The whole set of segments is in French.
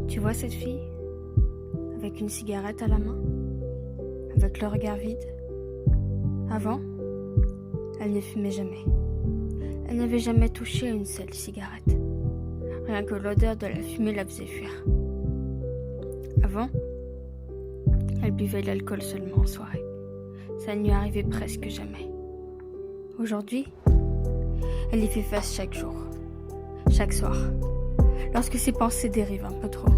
Tu vois cette fille, avec une cigarette à la main, avec le regard vide? Avant, elle ne fumait jamais. Elle n'avait jamais touché à une seule cigarette. Rien que l'odeur de la fumée la faisait fuir. Avant, elle buvait de l'alcool seulement en soirée. Ça ne lui arrivait presque jamais. Aujourd'hui, elle y fait face chaque jour, chaque soir, lorsque ses pensées dérivent un peu trop.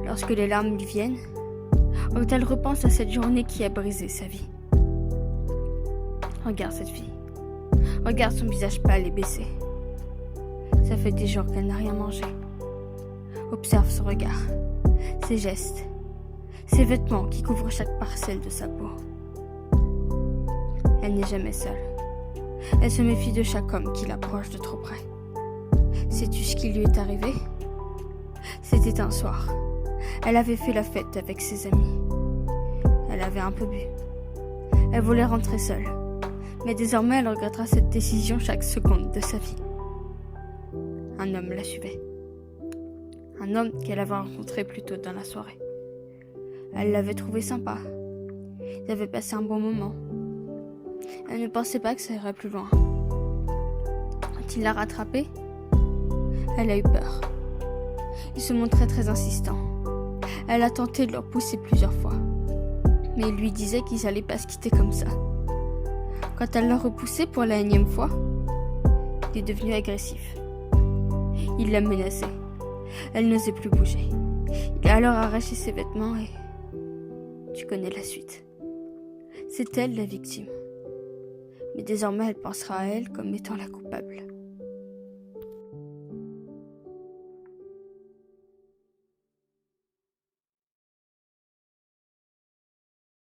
Lorsque les larmes lui viennent, quand elle repense à cette journée qui a brisé sa vie. Regarde cette fille. Regarde son visage pâle et baissé. Ça fait des jours qu'elle n'a rien mangé. Observe son regard, ses gestes, ses vêtements qui couvrent chaque parcelle de sa peau. Elle n'est jamais seule. Elle se méfie de chaque homme qui l'approche de trop près. Sais-tu ce qui lui est arrivé? C'était un soir. Elle avait fait la fête avec ses amis. Elle avait un peu bu. Elle voulait rentrer seule. Mais désormais, elle regrettera cette décision chaque seconde de sa vie. Un homme la suivait. Un homme qu'elle avait rencontré plus tôt dans la soirée. Elle l'avait trouvé sympa. Ils avaient passé un bon moment. Elle ne pensait pas que ça irait plus loin. Quand il l'a rattrapée, elle a eu peur. Il se montrait très insistant. Elle a tenté de le repousser plusieurs fois. Mais il lui disait qu'ils allaient pas se quitter comme ça. Quand elle l'a repoussé pour la énième fois, il est devenu agressif. Il la menaçait. Elle n'osait plus bouger. Il a alors arraché ses vêtements et... Tu connais la suite. C'est elle la victime. Mais désormais elle pensera à elle comme étant la coupable.